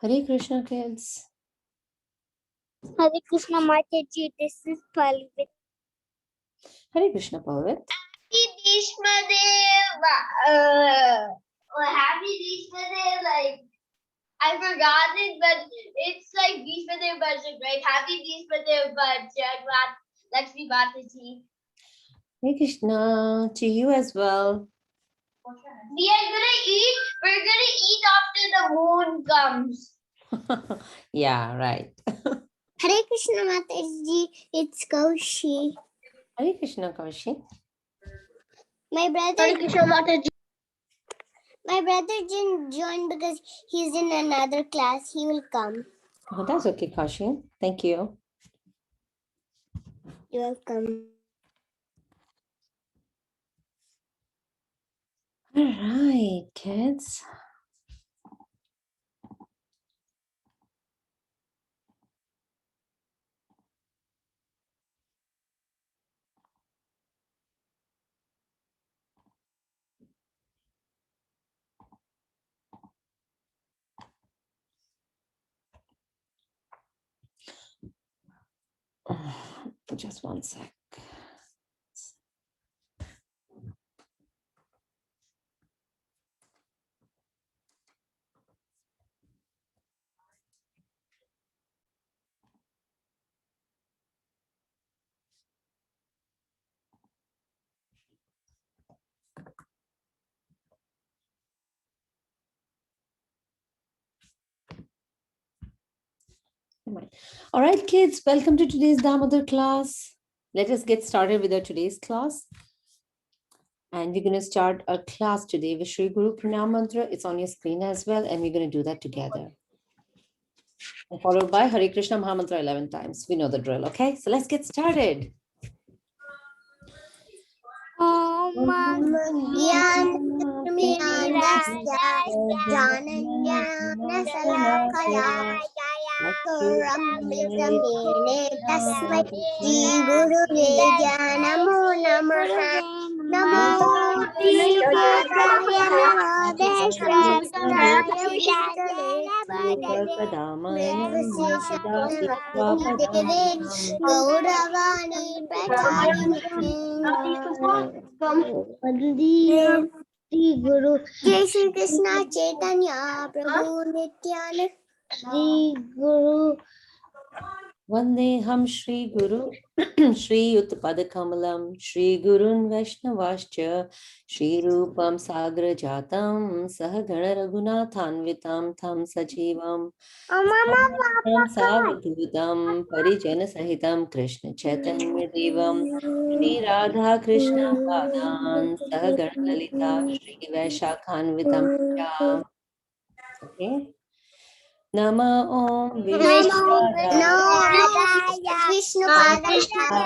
Hare Krishna, kids. Hare Krishna Mataji, this is Palvit. Hare Krishna, Pavit. Happy Deeshmadev, like, I forgot it, but it's like Deeshmadev version, right? Happy Deeshmadev, but Laxmi Mataji. Hare Krishna to you as well. We're gonna eat after the moon comes. Yeah, right. Hare Krishna Mataji, it's Kaushi. Hare Krishna, Kaushi. My brother didn't join because he's in another class. He will come. Oh, that's okay, Kaushi. Thank you. You're welcome. All right, kids. Just one sec. All right, kids, welcome to today's Damodar class. Let us get started with our today's class. And we're going to start a class today with Shri Guru Pranam Mantra. It's on your screen as well, and we're going to do that together. And followed by Hare Krishna Mahamantra 11 times. We know the drill, okay? So let's get started. Guru Jai Shri Krishna Chaitanya Prabhu Nityananda Shri Guru Vandeham Shri Guru Shri Utpada Kamalam Shri Gurun Vaishnavascha Shri Rupam Sagra Jatam Sahagana Raghunathanvitam Tham Sajivam Tam Savadhutam Parijana Sahitam Krishna Chaitanya Devam Shri Radha Krishna Padan Sahagana Lalita Shri Vaishakhanvitam Cha. Okay. Nama Om Vishnu Hare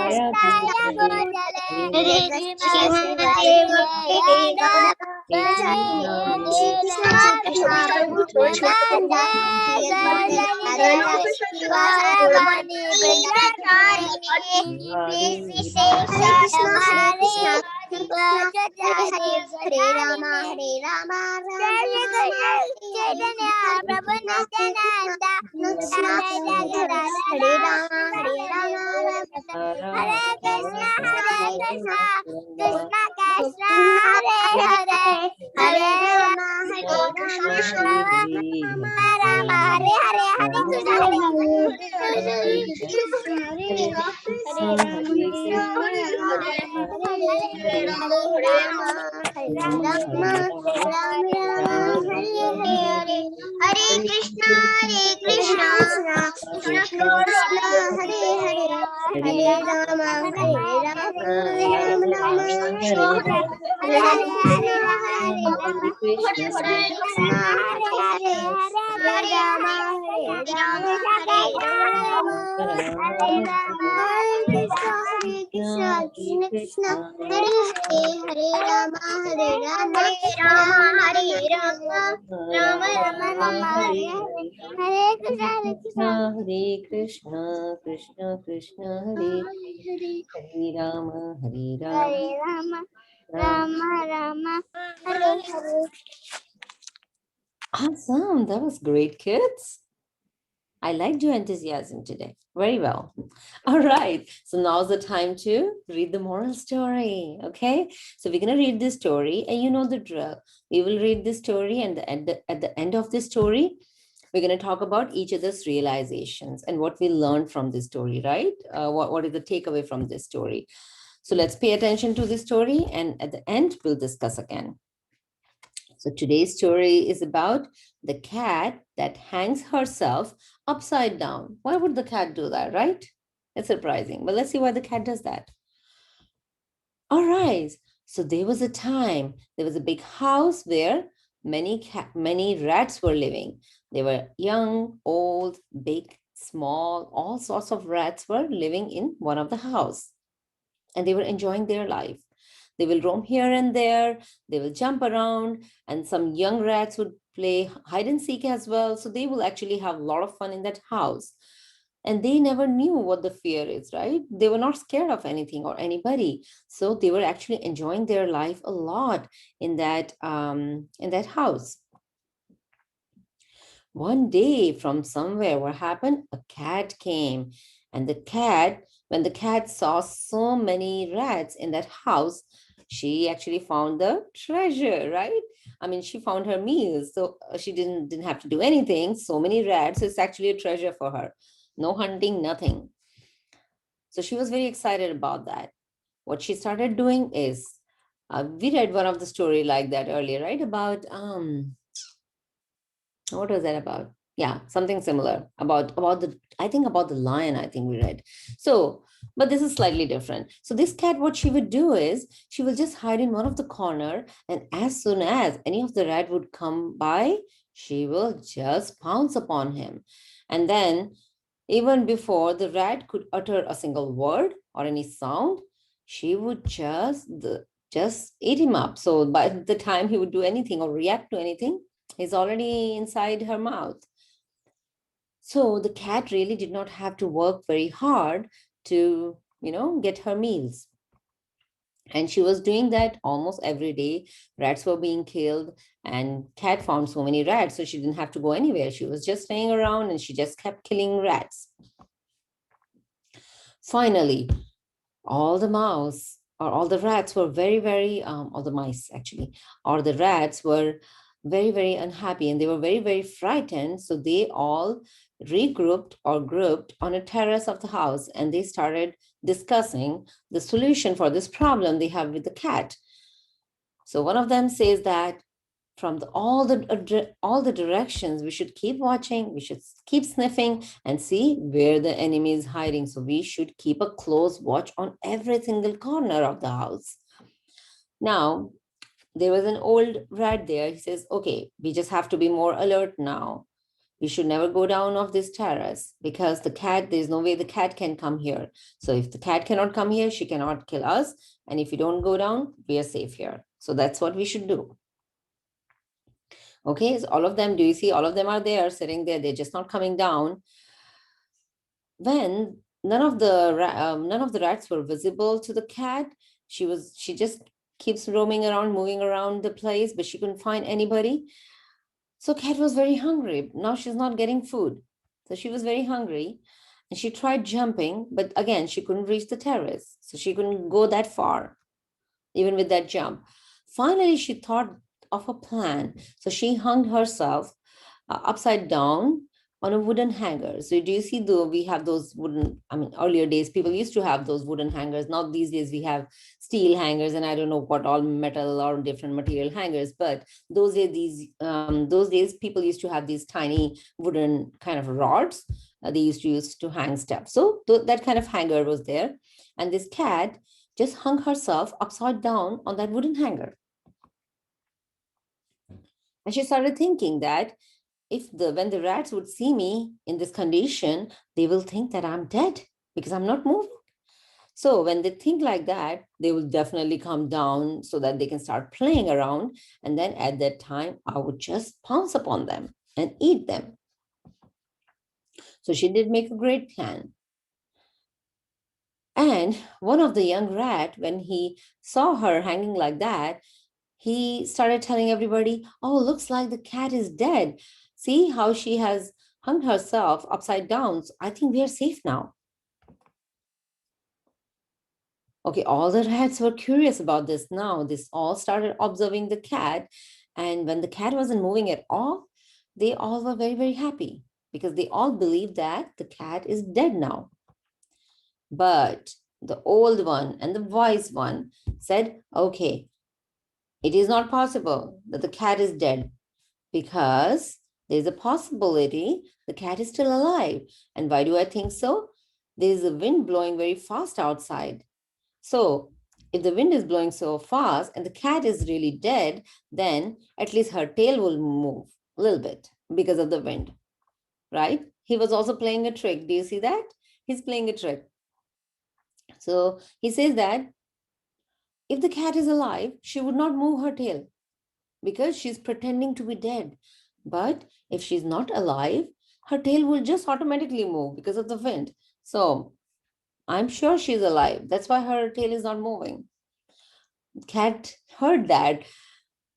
Krishna, Krishna Krishna, Hare Hare, Hare Rama, Rama Rama, Hare Hare Krishna, Krishna Krishna, Hare Hare Rama, Hare Rama, Rama, Hare Hare. Awesome. That was great, kids. I liked your enthusiasm today. Very well. All right. So now's the time to read the moral story. Okay. So we're going to read this story, and you know the drill. We will read this story, and at the end of this story, we're going to talk about each other's realizations and what we learned from this story, right? What is the takeaway from this story? So let's pay attention to this story, and at the end, we'll discuss again. So today's story is about the cat that hangs herself upside down. Why would the cat do that, right? It's surprising, but let's see why the cat does that. All right. So there was a big house where many rats were living. They were young, old, big, small, all sorts of rats were living in one of the house, and they were enjoying their life. They will roam here and there, they will jump around, and some young rats would play hide and seek as well. So they will actually have a lot of fun in that house. And they never knew what the fear is, right? They were not scared of anything or anybody. So they were actually enjoying their life a lot in that house. One day from somewhere, what happened? A cat came. And when the cat saw so many rats in that house, she actually found the treasure, right? I mean, she found her meals. So she didn't have to do anything. So many rats, it's actually a treasure for her. No hunting, nothing. So she was very excited about that. What she started doing is, we read one of the story like that earlier, right? About what was that about? Yeah, something similar about the, I think about the lion, I think we read. So but this is slightly different. So this cat, what she would do is she will just hide in one of the corner, and as soon as any of the rat would come by, she will just pounce upon him. And then even before the rat could utter a single word or any sound, she would just eat him up. So by the time he would do anything or react to anything, he's already inside her mouth. So the cat really did not have to work very hard to, get her meals. And she was doing that almost every day. Rats were being killed, and cat found so many rats, so she didn't have to go anywhere. She was just staying around, and she just kept killing rats. Finally, all the mouse or all the rats were very, or the mice actually, or the rats were very unhappy, and they were very frightened. So they all regrouped or grouped on a terrace of the house, and they started discussing the solution for this problem they have with the cat. So one of them says that from all the directions, we should keep watching, we should keep sniffing and see where the enemy is hiding. So we should keep a close watch on every single corner of the house. Now, there was an old rat there. He says, okay, we just have to be more alert now. We should never go down off this terrace, because there's no way the cat can come here. So if the cat cannot come here, she cannot kill us. And if we don't go down, we are safe here. So that's what we should do. Okay, so all of them, do you see all of them are there sitting there? They're just not coming down. When none of the rats were visible to the cat, she just keeps roaming around, moving around the place, but she couldn't find anybody. So cat was very hungry. Now she's not getting food. So she was very hungry, and she tried jumping, but again, she couldn't reach the terrace. So she couldn't go that far, even with that jump. Finally, she thought of a plan. So she hung herself upside down on a wooden hanger. So do you see, we have those wooden, I mean, earlier days, people used to have those wooden hangers. Now these days we have steel hangers, and I don't know what all metal or different material hangers, but those days people used to have these tiny wooden kind of rods they used to use to hang stuff. So that kind of hanger was there. And this cat just hung herself upside down on that wooden hanger. And she started thinking that if when the rats would see me in this condition, they will think that I'm dead because I'm not moving. So when they think like that, they will definitely come down so that they can start playing around. And then at that time, I would just pounce upon them and eat them. So she did make a great plan. And one of the young rat, when he saw her hanging like that, he started telling everybody, oh, looks like the cat is dead. See how she has hung herself upside down. So I think we are safe now. Okay, all the rats were curious about this now. They all started observing the cat. And when the cat wasn't moving at all, they all were very, very happy because they all believed that the cat is dead now. But the old one and the wise one said, okay, it is not possible that the cat is dead because there's a possibility the cat is still alive. And why do I think so? There's a wind blowing very fast outside. So, if the wind is blowing so fast and the cat is really dead, then at least her tail will move a little bit because of the wind, right? He was also playing a trick. Do you see that? He's playing a trick. So, he says that if the cat is alive, she would not move her tail because she's pretending to be dead. But if she's not alive, her tail will just automatically move because of the wind. So, I'm sure she's alive. That's why her tail is not moving. Cat heard that.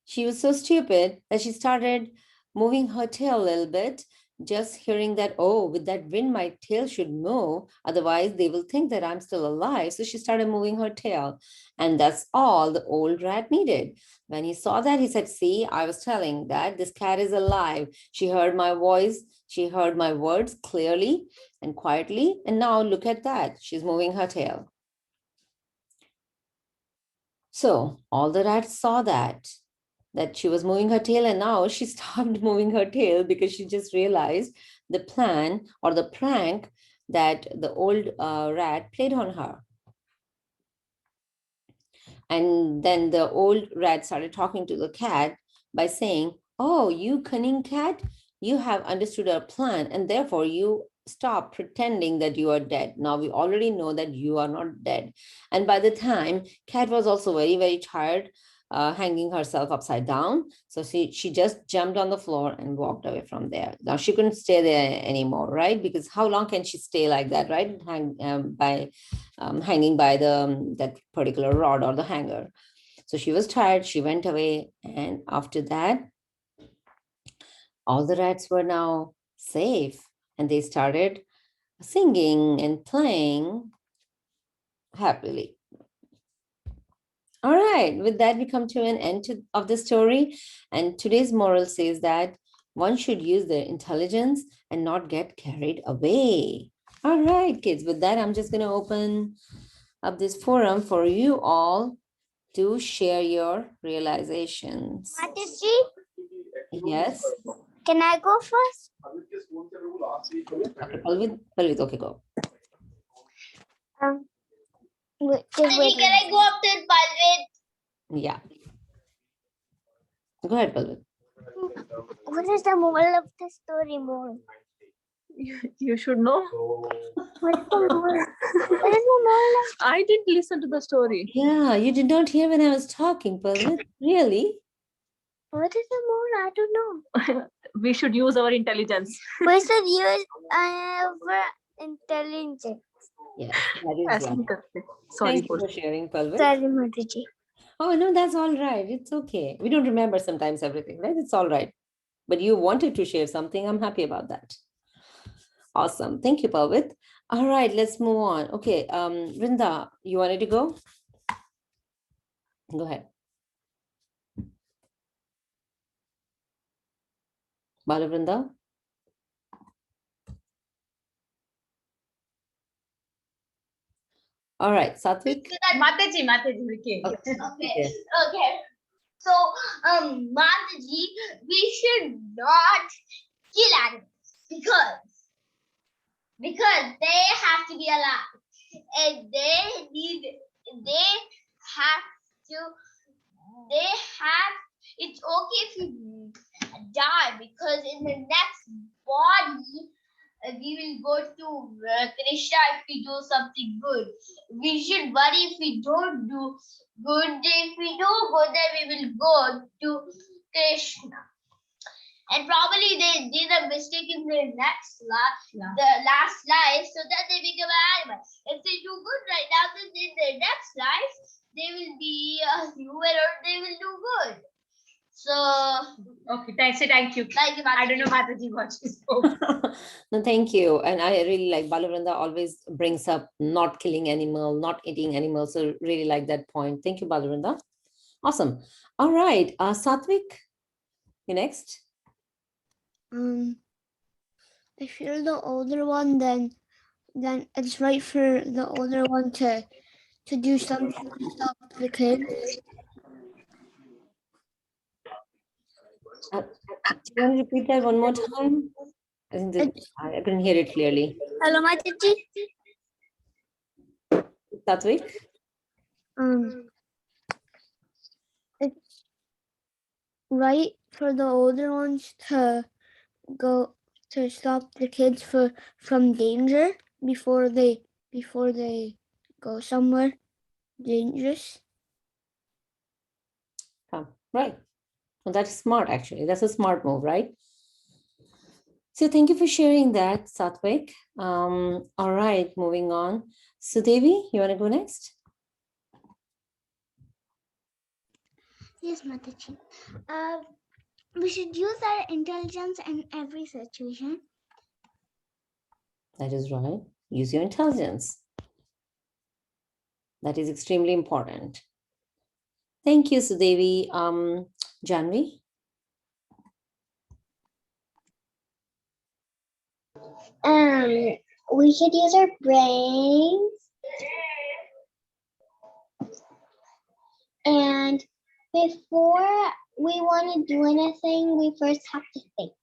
She was so stupid that she started moving her tail a little bit, just hearing that, oh, with that wind, my tail should move. Otherwise, they will think that I'm still alive. So she started moving her tail. And that's all the old rat needed. When he saw that, he said, see, I was telling that this cat is alive. She heard my voice. She heard my words clearly and quietly. And now look at that. She's moving her tail. So all the rats saw that she was moving her tail, and now she stopped moving her tail because she just realized the plan or the prank that the old rat played on her. And then the old rat started talking to the cat by saying, oh, you cunning cat, you have understood our plan, and therefore you stop pretending that you are dead. Now we already know that you are not dead. And by the time, cat was also very, very tired, hanging herself upside down. So she just jumped on the floor and walked away from there. Now she couldn't stay there anymore, right? Because how long can she stay like that, right? Hanging by the that particular rod or the hanger. So she was tired. She went away, and after that, all the rats were now safe, and they started singing and playing happily. All right, with that, we come to an end of the story. And today's moral says that one should use their intelligence and not get carried away. All right, kids, with that, I'm just going to open up this forum for you all to share your realizations. Mataji, Yes. can I go first? Okay, Palvit, okay, go. Mataji, can I go up to Palvit? Yeah. Go ahead, Palvit. What is the moral of the story, Mom? You should know. What is the moral? What is the moral of? I didn't listen to the story. Yeah, you did not hear when I was talking, Palvit. Really? What is the moral? I don't know. We should use our intelligence. We should use our intelligence. Yes, that is Ask right. me करते. Sorry. Thank you for sharing, Palvit. Sorry, Mataji. Oh, no, that's all right. It's okay. We don't remember sometimes everything, right? It's all right. But you wanted to share something. I'm happy about that. Awesome. Thank you, Palvit. All right, let's move on. Okay, Rinda, you wanted to go? Go ahead. Balavrinda? All right, Satvik? Mataji, okay. Okay. So, Mataji, we should not kill animals because they have to be alive and it's okay if you die because in the next body we will go to Krishna if we do something good. We should worry if we don't do good. If we do good, then we will go to Krishna. And probably they did a mistake in their next life, the last life, so that they become an animal. If they do good right now, then in their next life, they will be a human or they will do good. So, Okay, thank you. Thank you, I don't know Mataji what she spoke. No, thank you. And I really like Balavrinda always brings up not killing animal, not eating animals. So really like that point. Thank you, Balavrinda. Awesome. All right. Satvik, you next. If you're the older one, then it's right for the older one to do something to stop the kids. Do you want to repeat that one more time? I think that I couldn't hear it clearly. Hello, Mataji. Satvik? It's right for the older ones to go to stop the kids from danger before they go somewhere dangerous. Right. Well, that's smart, actually. That's a smart move, right? So thank you for sharing that, Satvik. All right, moving on. So Devi, you want to go next? Yes, Mataji. We should use our intelligence in every situation. That is right. Use your intelligence. That is extremely important. Thank you, Sudevi. Janvi? We should use our brains, and before we want to do anything, we first have to think.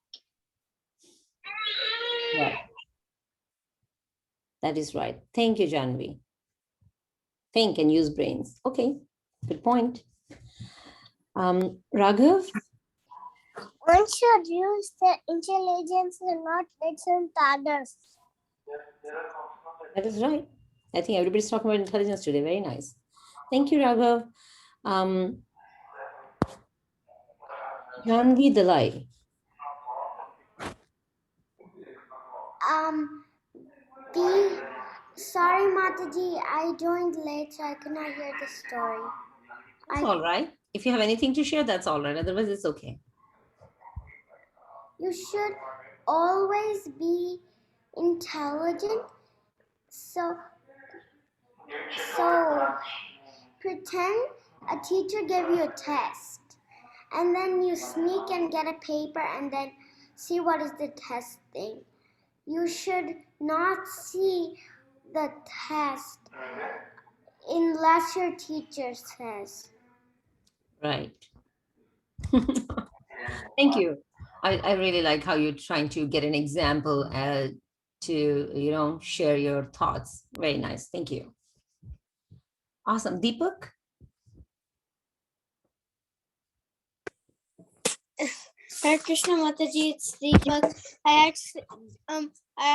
Right. That is right. Thank you, Janvi. Think and use brains. Okay, good point. Raghav? One should use the intelligence and not listen to others. That is right. I think everybody's talking about intelligence today. Very nice. Thank you, Raghav. Janvi Dalai. Sorry, Mataji, I joined late, so I cannot hear the story. That's all right. If you have anything to share, that's all right. Otherwise, it's okay. You should always be intelligent. So pretend a teacher gave you a test, and then you sneak and get a paper and then see what is the test thing. You should not see the test unless your teacher says. Right. Thank you. I really like how you're trying to get an example to share your thoughts. Very nice. Thank you. Awesome. Deepak? Hare Krishna Mataji, it's Deepak. I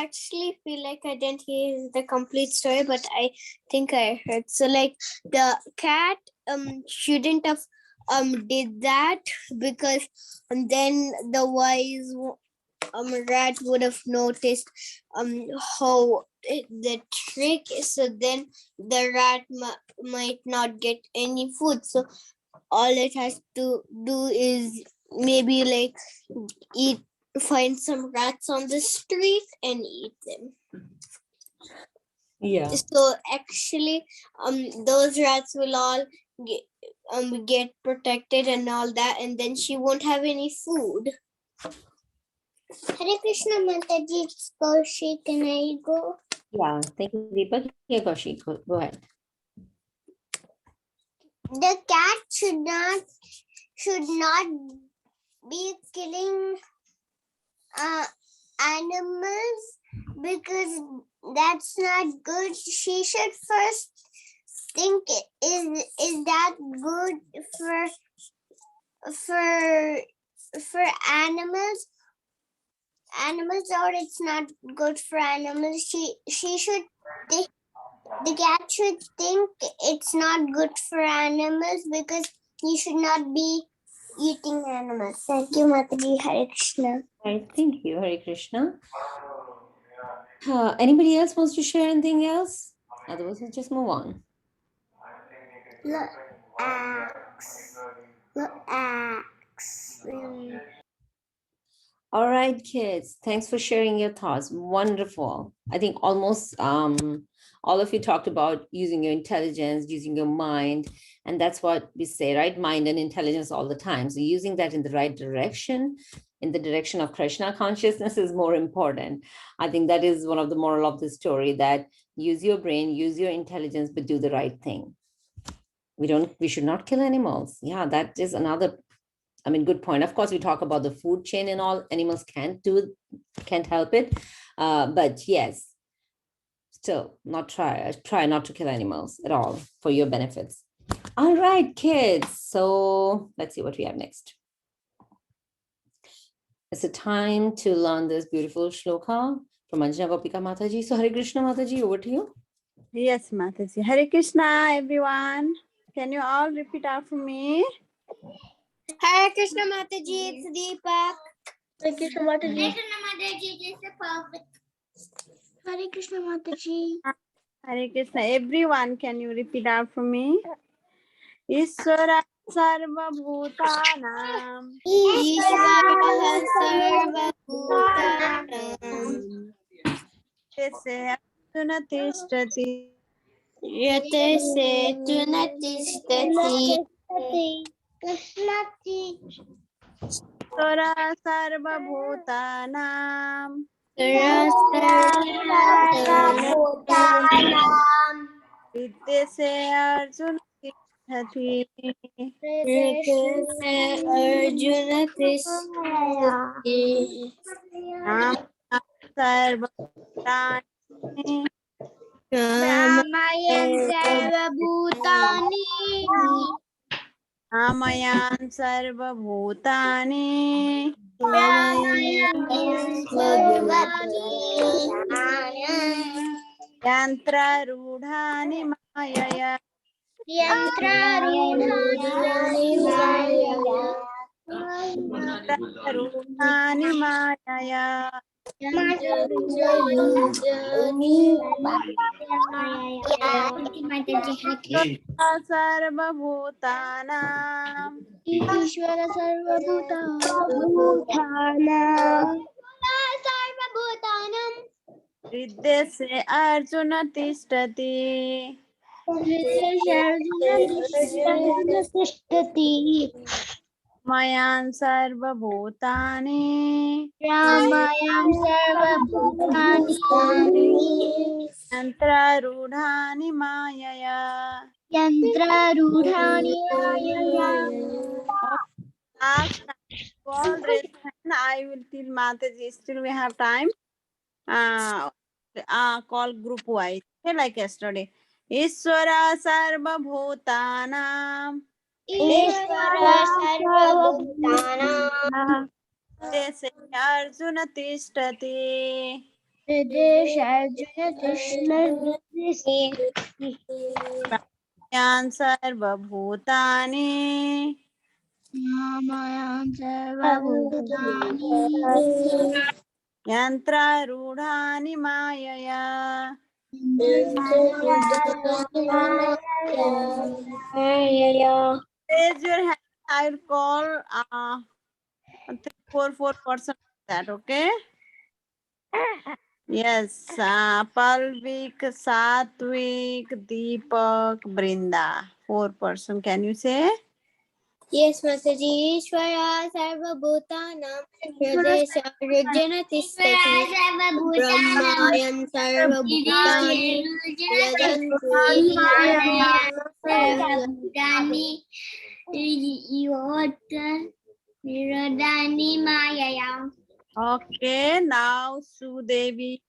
actually feel like I didn't hear the complete story, but I think I heard. So like the cat shouldn't have did that, because then the wise rat would have noticed how the trick is, so then the rat might not get any food. So all it has to do is maybe like find some rats on the street and eat them. Yeah. So actually those rats will all get protected and all that, and then she won't have any food. Hare Krishna Mataji, Kaushik, can I go? Yeah. Thank you, Deepak. Yeah, Kaushik, go ahead. The cat should not be killing animals, because that's not good. She should first think, is that good for animals, or it's not good for animals. She should think, the cat should think it's not good for animals, because you should not be eating animals. Thank you, Mataji. Hare Krishna. Right. Thank you, Hare Krishna. Anybody else wants to share anything else? Otherwise, we'll just move on. Look, All right, kids. Thanks for sharing your thoughts. Wonderful. I think almost all of you talked about using your intelligence, using your mind, and that's what we say, right? Mind and intelligence all the time. So using that in the right direction, in the direction of Krishna consciousness is more important. I think that is one of the moral of the story, that use your brain, use your intelligence, but do the right thing. We should not kill animals. Yeah, that is another, I mean, good point. Of course, we talk about the food chain and all. Animals can't help it. But yes, still try not to kill animals at all for your benefits. All right, kids. So let's see what we have next. It's a time to learn this beautiful shloka from Anjana Gopika Mataji. So Hare Krishna Mataji, over to you. Yes, Mataji. Hare Krishna, everyone. Can you all repeat after me? Hare Krishna Mataji, it's Deepak. Hare Krishna Mataji. Hare Krishna Mataji. Hare Krishna, everyone. Can you repeat after me? Ishvara Sarvabhutanam. Ishvara Sarvabhutanam. Yase Arjuna Tishtati. Yate Setuna Tishtati. Ishvara Sarvabhutanam. Vidyase Arjuna Tishtati. Arjuna Tishtati. Ram Sarvabhutani. Ramayan Sarvabhutani. Ramayan Sarvabhutani. Ramayan Sarvabhutani. Yantra Rudhani Mayaya. Yantrarudhani Maya. Yantra Rudhani Mayaya. Yantrarudhani Maya. Sarvabhutanam. Ishvara Sarvabhutanam. Riddhese Arjuna Tishtati. Mayan Sarvabhutani. Ramayan Sarvabhutani. Yantra Rudhani Mayaya. Yantrarudhani Maya. Last time, call raise hand. I will tell Mataji. Still we have time. Call group wise. Okay, like yesterday. Ishvara Sarvabhutanam. Ishvara Sarvabhutanam. Dese Arjuna Tishtati. Hridesh Arjuna Tishtati. Yan Sarvabhutani. Ramayan Sarvabhutani. Yantra Rudhani Mayaya. Raise your hand. I will call 4% that, okay? Yes, Palvik, Satvik, Deepak, Brinda. 4%. Can you say? Yes, Mataji. Ishvara Sarvabhutanam. Hridesh Arjuna Tishtati. Brahmayan Sarvabhutani. Sarvabhutani. Nirodhani Mayaya. Okay, now Sudevi,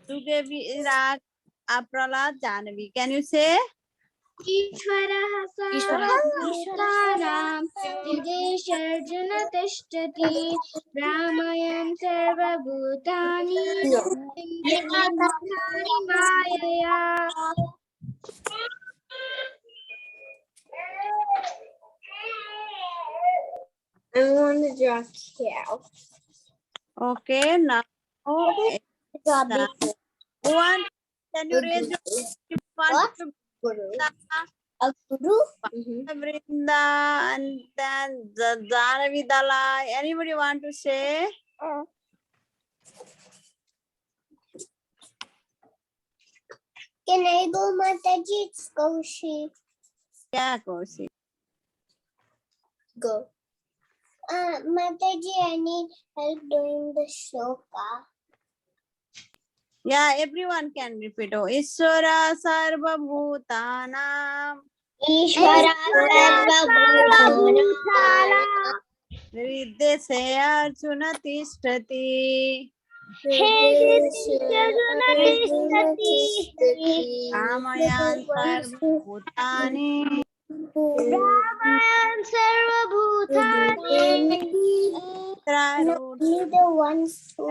Sudevi, Iraq, Apralad, Janavi. Can you say? Ishvara Sarvabhutanam. Hridesh Arjuna Tishtati. Ramayan Sarvabhutani. Nirodhani Mayaya. I want to draw cow. Okay, now one. Can you raise your hand? A guru. Vrinda, and then the Janavidala. Anybody want to say? Can I go, Mataji? It's Kaushi. Yeah, Kaushi. Go. Mataji, I need help doing the shloka. Yeah, everyone can repeat. Oh, Ishvara Sarva Bhutanam. Ishvara Sarvabhutanam. Hridye Arjuna Tishtati. Ramayan Sarva Bhutani. Ramayan Sarvabhutani. Only the ones who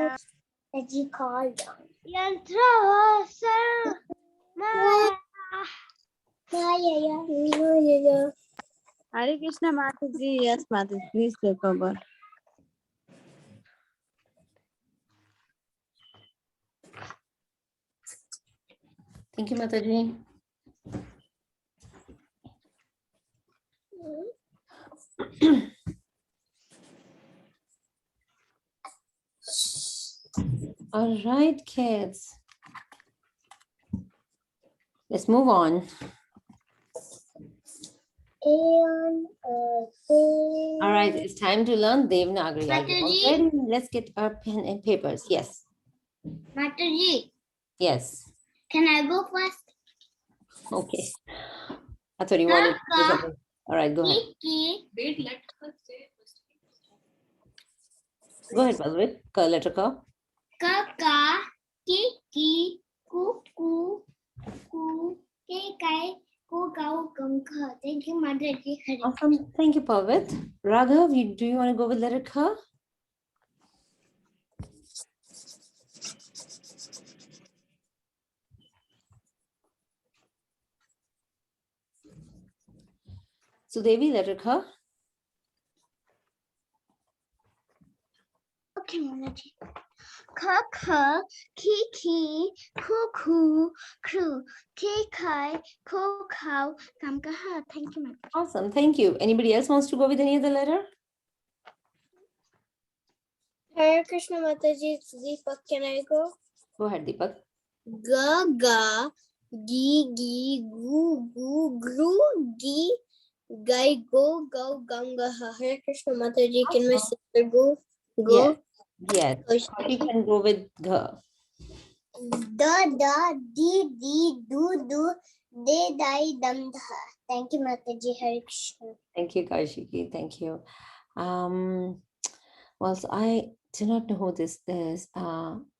that you called on. Yantra Maya. Hare Krishna Mataji. Yes, Mataji, please take over. Thank you, Mataji. All right, kids. Let's move on. All right, it's time to learn Devanagari. Are you all ready? Let's get our pen and papers. Yes. Mataji, Yes. can I go first? Okay. I thought you wanted to do something. All right, go ahead. Wait, let her say. Go ahead, Balwit. Letter K. Kaka, Kiki, Kuku, Ku, Kekai, Kukau, Kumka. Thank you, Mataji. Awesome. Thank you, Pavit. Raghav, do you want to go with letter K? So, Devi, letter K. Okay, Mataji. Kaka, Kiki, Kuku, Kru, Kekai, Kokau, Kamkaha. Thank you, Mataji. Awesome. Thank you. Anybody else wants to go with any other letter? Hare Krishna Mataji, it's Deepak. Can I go? Go ahead, Deepak. Ga, ga, gi, gi, gu, gu, gru, gi, gai, go, go, ganga. Hare Krishna Mataji, can my Awesome. sister go? Yes. Yes. Oh, You can go with G. Da, di, do, de, dai, dam, dha. Thank you, Mataji. Hare Krishna. Thank you, Kaushiki. Thank you. Well, so I do not know who this is.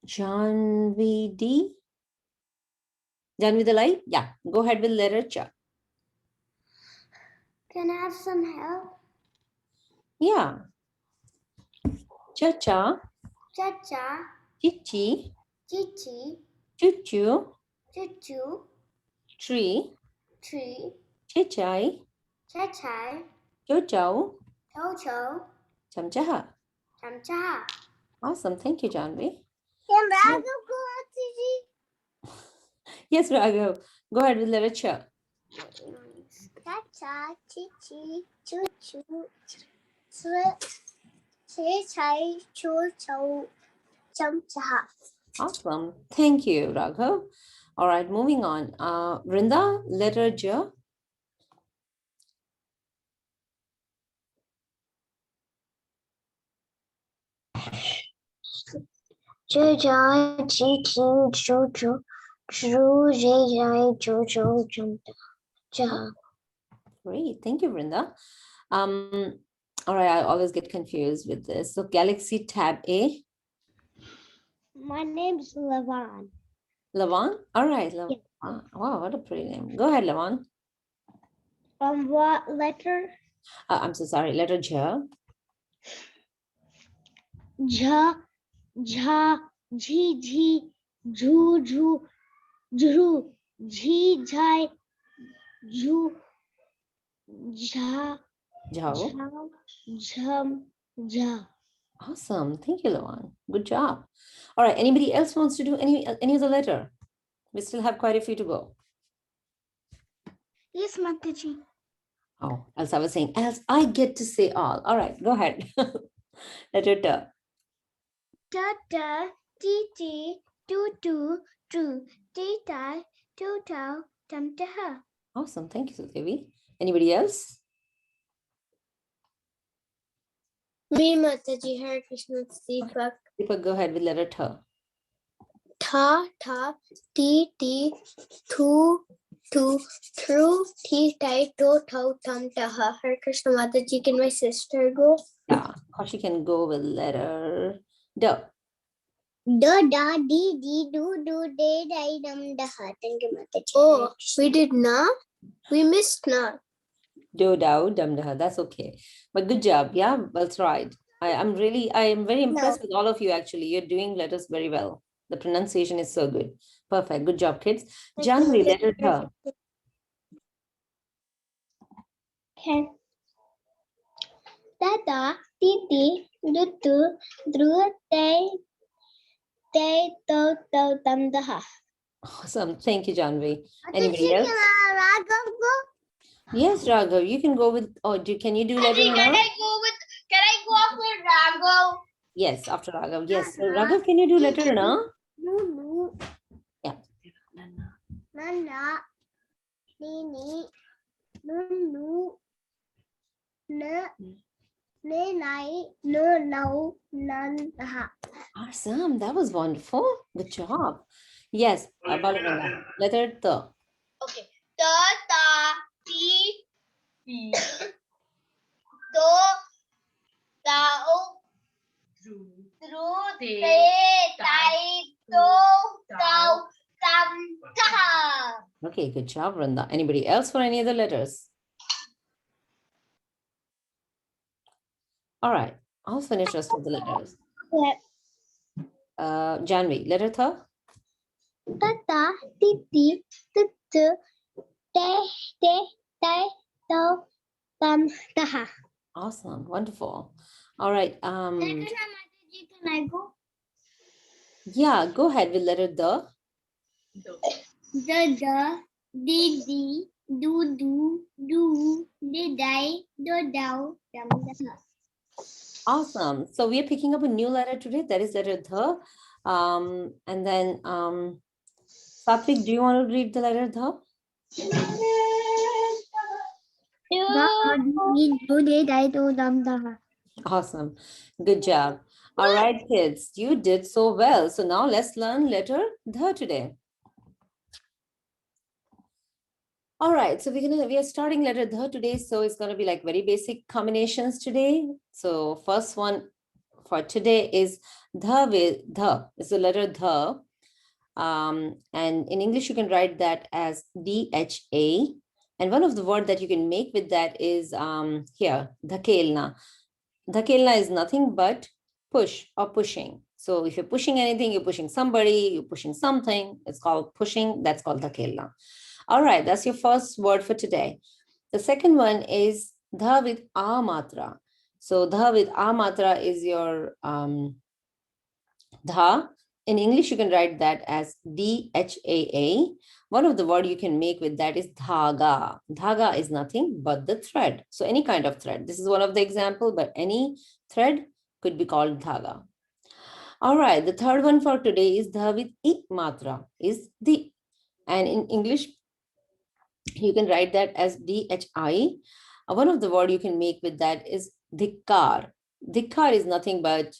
Janvi D. Janvi the light? Yeah. Go ahead with letter Ch. Can I have some help? Yeah. Cha-cha, Cha-cha, chichi, chichi, choo-choo, choo-choo, tree, tree, chichai, chai-chai, chow-chow, chow-chow, chamchaha. cham-cha. Awesome. Thank you, Janvi. Can Raghav go, Mataji? Yes, Raghav. Go ahead with letter Ch. Cha-cha, chichi, choo-choo, chai, chow-chow, cham-cha. Awesome. Thank you, Raghav. All right, moving on. Vrinda, letter J. Jai, chi, chin, chu, chu, chu, jai, chu, chu, chum, cha. Great. Thank you, Vrinda. All right, I always get confused with this. So Galaxy Tab A. My name's Levan. Lavan? All right, Lavan. Wow, what a pretty name. Go ahead, Lavan. What letter? I'm so sorry. Letter J. Jha, jha, jhi, jhi, jhu, jhu, jhru, jhi, jhai, jhu, jha, Jao. jham, jham, jha. Awesome. Thank you, Lavan. Good job. All right. Anybody else wants to do any other letter? We still have quite a few to go. Yes, Mataji. Oh, else I was saying, else I get to say all. All right, go ahead. Letter T. Ta, ti, ti, tu, tru, ti, ta, tu, tau, tam, ta. Awesome. Thank you, Sudevi. Anybody else? Me, Mataji, Hare Krishna, Deepak. Deepak, go ahead with letter T. Ta, ti, tu, tru, ti, tai, to, tau, tam, taha. Hare Krishna, Mataji, can my sister go? Yeah, Kaushi can go with letter D. Da, da, di, do, de, dai, dum, daha. Thank you, Mataji. Oh, we did not? We missed not. Do, dau, dum, daha. That's okay. But good job. Yeah, well tried. I am very impressed with all of you actually. You're doing letters very well. The pronunciation is so good. Perfect. Good job, kids. Janvi, letter T. Okay. Ta, ti, tu, dru, te, to, tam, daha. Awesome. Thank you, Janvi. Anybody else? Yes, Raghav, you can go with, can you do letter Can now? Can I go after Raghav? Yes, after Raghav. Yes. So Raghav, can you do letter now? Yeah. Nana, Nini, Nunu, Ne, nai, no, now, none, aha. Awesome. That was wonderful. Good job. Yes, Balavana. Letter T. Okay. Ta, ti, to, tao, tru, te, tai, to, tau, tam, taha. Okay, good job, Randa. Anybody else for any other letters? All right, I'll finish rest of the letters. Janvi, letter T. Tata, titi, tutu, te, tai, to, tam, taha. Awesome, wonderful. All right. Can I go? Yeah, go ahead with letter D. Da, di, do, didai, do, dau, dam, daha. Awesome. So we are picking up a new letter today. That is letter D. And then Satvik, do you want to read the letter D? Do, didai, do, dam, daha. Awesome. Good job. All right, kids, you did so well. So now let's learn letter D today. All right, so we are starting letter D today. So it's going to be like very basic combinations today. So first one for today is D with D. It's the letter D. And in English, you can write that as DHA. And one of the word that you can make with that is here, dhakelna. Dhakelna is nothing but push or pushing. So if you're pushing anything, you're pushing somebody, you're pushing something, it's called pushing, that's called dhakelna. All right, that's your first word for today. The second one is dha with a matra. So dha with a matra is your dha. In English, you can write that as DHAA. One of the word you can make with that is dhaga. Dhaga is nothing but the thread. So any kind of thread. This is one of the example, but any thread could be called dhaga. All right, the third one for today is dha with I matra, is the. And in English, you can write that as DHI. One of the word you can make with that is dhikkar. Dhikkar is nothing but,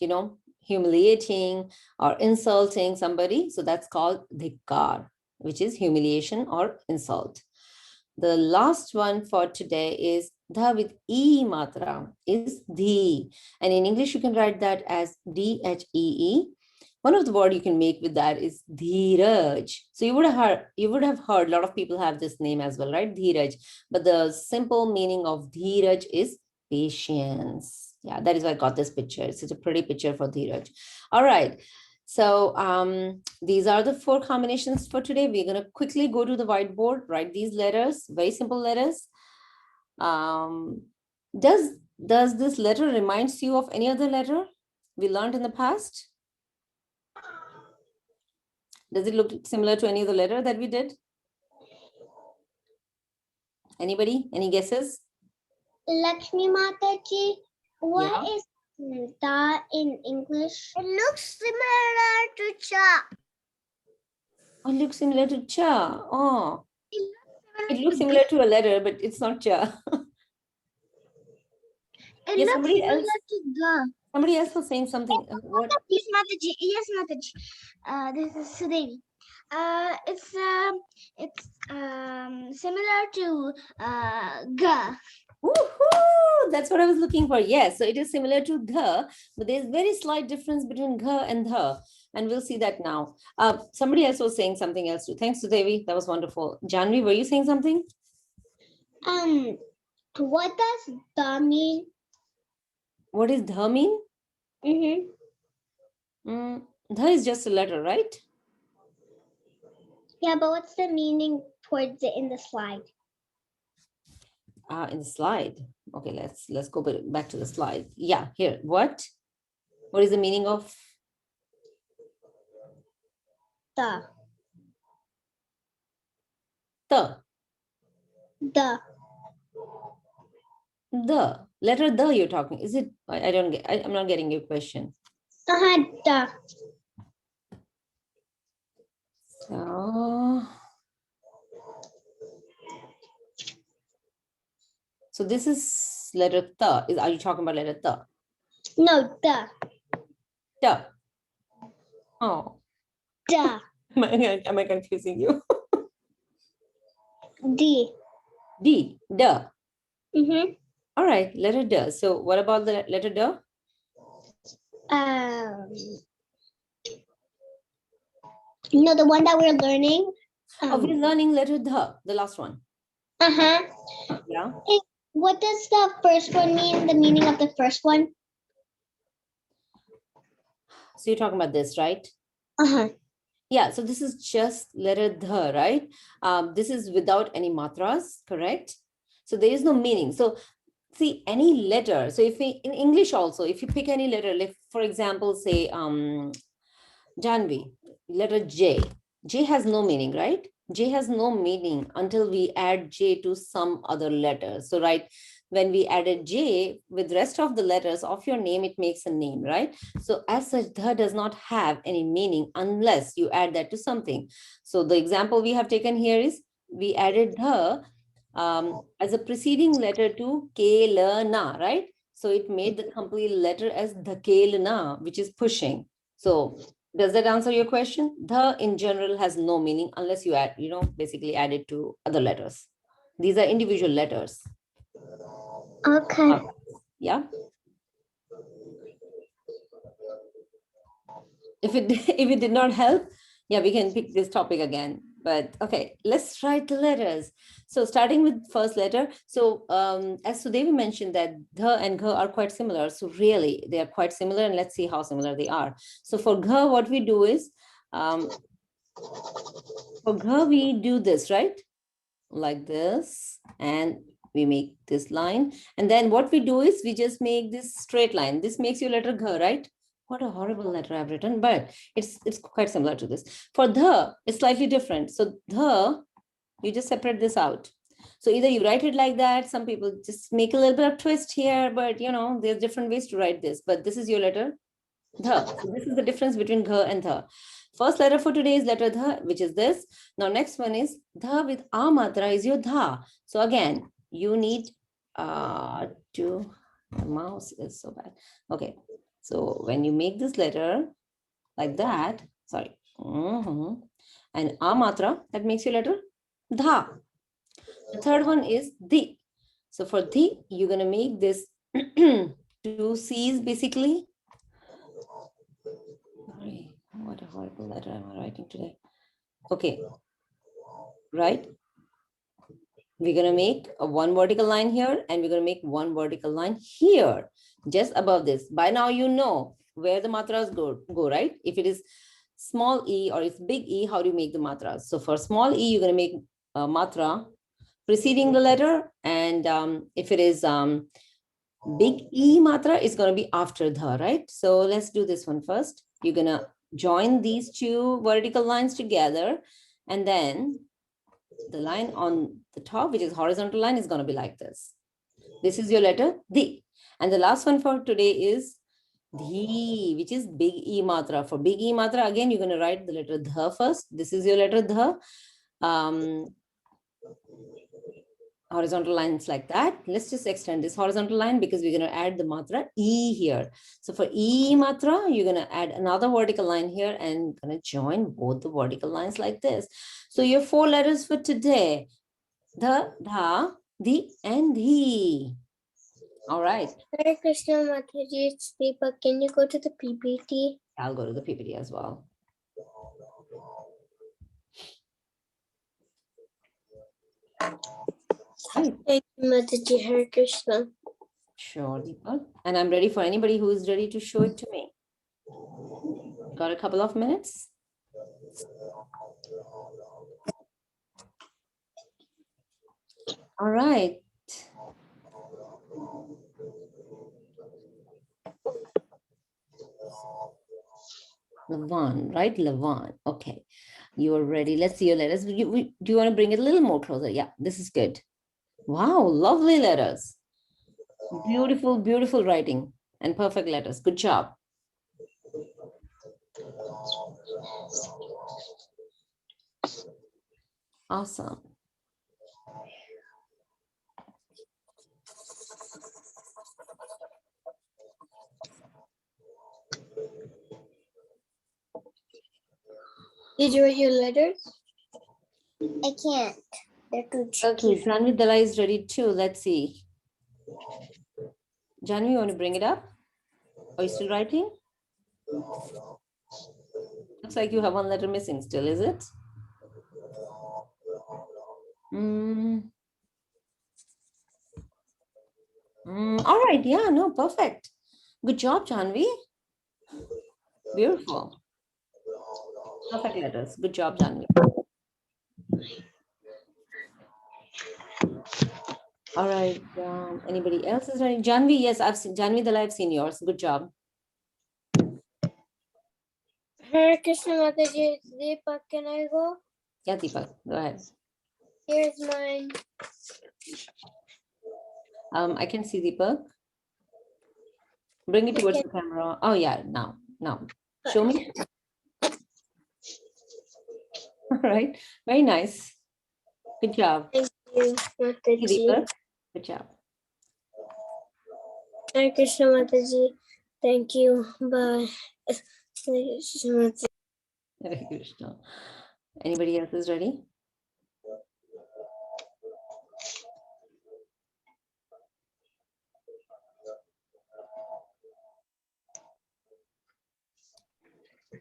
humiliating or insulting somebody. So that's called dhikkar, which is humiliation or insult. The last one for today is dha with E matra, is dhi. And in English, you can write that as DHEE. One of the word you can make with that is Dheeraj. So you would have heard a lot of people have this name as well, right? Dheeraj. But the simple meaning of Dheeraj is patience. Yeah, that is why I got this picture. It's such a pretty picture for Dheeraj. All right. So these are the 4 combinations for today. We're going to quickly go to the whiteboard, write these letters, very simple letters. Does this letter reminds you of any other letter we learned in the past? Does it look similar to any other letter that we did? Anybody? Any guesses? Laxmi Mataji, what Yeah. is da in English? It looks similar to cha. Oh, it looks similar to cha. Oh, it looks similar to a letter, but it's not cha. It Yes, looks somebody similar else. to the. Somebody else was saying something. What? Yes, Mataji. Yes, Mataji. This is Sudevi. It's similar to ga. Woohoo! That's what I was looking for. Yes, so it is similar to the, but there's very slight difference between the and the, and we'll see that now. Somebody else was saying something else too. Thanks to Devi. That was wonderful. Janvi, were you saying something? What does da mean? What is the mean? Mm-hmm. The is just a letter, right? Yeah, but what's the meaning towards it in the slide? In the slide. Okay, let's go back to the slide. Yeah, here. What is the meaning of The. the? The. The letter the you're talking. Is it? I don't get. I'm not getting your question. The. So this is letter the. Are you talking about letter the? No, the. The. Oh. The. Am I confusing you? D. D. The. Mm-hmm. All right, letter the. So what about the letter the? No, the one that we're learning. We're learning letter the last one. Uh-huh. Yeah. What does the first one mean? The meaning of the first one? So you're talking about this, right? Uh-huh. Yeah, so this is just letter the, right? This is without any matras, correct? So there is no meaning. So see, any letter. So if we, in English also, if you pick any letter, like for example, say Janvi, letter J. J has no meaning, right? J has no meaning until we add J to some other letter. So right, when we added J with rest of the letters of your name, it makes a name, right? So as such, the does not have any meaning unless you add that to something. So the example we have taken here is we added the as a preceding letter to Kelana, right? So it made the complete letter as the Kelana, which is pushing. So does that answer your question? The in general has no meaning unless you add, basically add it to other letters. These are individual letters. Okay. Yeah. If it did not help, yeah, we can pick this topic again. But okay, let's write the letters. So starting with first letter. So as Sudevi mentioned that the and gha are quite similar. So really they are quite similar, and let's see how similar they are. So for gha, what we do is for gha we do this, right? Like this, and we make this line. And then what we do is we just make this straight line. This makes your letter gha, right? What a horrible letter I've written, but it's quite similar to this. For the, it's slightly different. So the, you just separate this out. So either you write it like that, some people just make a little bit of twist here, but there's different ways to write this, but this is your letter the. So this is the difference between gha and the. First letter for today is letter the, which is this. Now next one is the with a matra is your dha. So again, you need to, the mouse is so bad. Okay, so when you make this letter like that, sorry, and a matra, that makes your letter dha. The third one is di. So for di, you're gonna make this two C's basically. Sorry, what a horrible letter am I writing today? Okay, right? We're gonna make a one vertical line here, and we're gonna make one vertical line here, just above this. By now you know where the matras go, right? If it is small e or it's big E, how do you make the matras? So for small e, you're gonna make a matra preceding the letter, and if it is big E matra, is gonna be after the, right? So let's do this one first. You're gonna join these two vertical lines together, and then The line on the top, which is horizontal line, is going to be like this. This is your letter D. And the last one for today is Dhi, which is big E matra. For big E matra, again, you're going to write the letter Dha first. This is your letter Dha. Horizontal lines like that. Let's just extend this horizontal line because we're going to add the matra E here. So for E matra, you're going to add another vertical line here and going to join both the vertical lines like this. So your 4 letters for today, the, Dha, Di, and Dhi. All right. Hare Krishna Mataji, it's Deepak. Can you go to the PPT? I'll go to the PPT as well. Right. Thank you, Mataji. Hare Krishna. Sure, Deepak. And I'm ready for anybody who is ready to show it to me. Got a couple of minutes? All right. Lavan, right? Lavan. Okay. You are ready. Let's see your letters. Do you want to bring it a little more closer? Yeah, this is good. Wow, lovely letters. Beautiful, beautiful writing and perfect letters. Good job. Awesome. Did you write your letters? I can't. They're too Okay, Janvi Dala is ready too. Let's see. Janvi, you want to bring it up? Are you still writing? Looks like you have one letter missing still, is it? All right, yeah, no, perfect. Good job, Janvi. Beautiful. Perfect letters. Good job, Janvi. All right. Anybody else is ready? Janvi, yes, I've seen Janvi Dala, I've seen yours. Good job. Hare Krishna Mataji, it's Deepak. Can I go? Yeah, Deepak, go ahead. Here's mine. I can see Deepak. Bring it towards the camera. Oh yeah, now. Show me. All right. Very nice. Good job. Thank you, Thank you, Mataji. Deepak. Good job. Hare Krishna Mataji. Thank you. Bye. Hare Krishna Mataji. Hare Krishna. Anybody else is ready?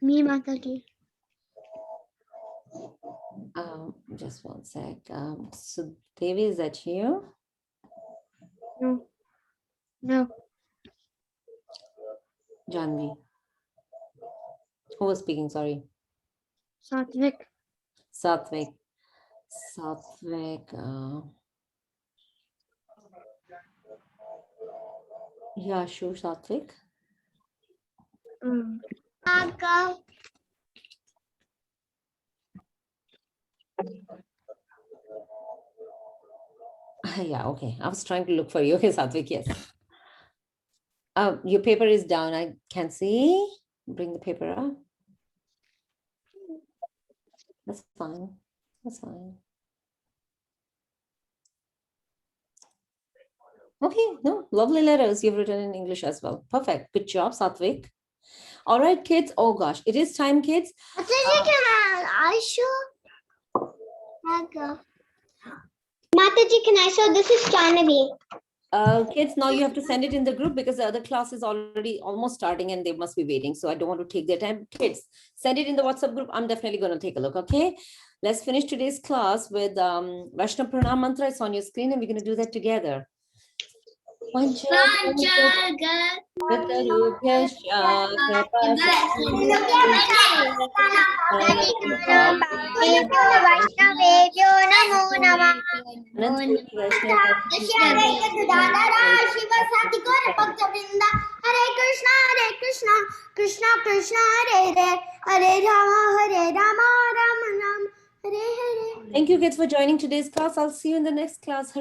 Me, Mataji. Just one sec. So Devi, is that you? No. Janvi. Who was speaking? Sorry. Satvik. Satvik. Yeah, sure, Satvik. Yeah, okay. I was trying to look for you. Okay, Satvik, yes. Your paper is down. I can't see. Bring the paper up. That's fine. That's fine. Okay, no, lovely letters you've written in English as well. Perfect. Good job, Satvik. All right, kids. Oh gosh, it is time, kids. I show? Mataji, can I show? This is Janavi. Kids, now you have to send it in the group because the other class is already almost starting and they must be waiting. So I don't want to take their time. Kids, send it in the WhatsApp group. I'm definitely going to take a look. Okay. Let's finish today's class with Vaishnav Pranam Mantra. It's on your screen and we're going to do that together. Hare Krishna, Krishna Krishna, Hare Hare, Hare Rama, Rama Rama, Hare Hare. Thank you kids for joining today's class. I'll see you in the next class.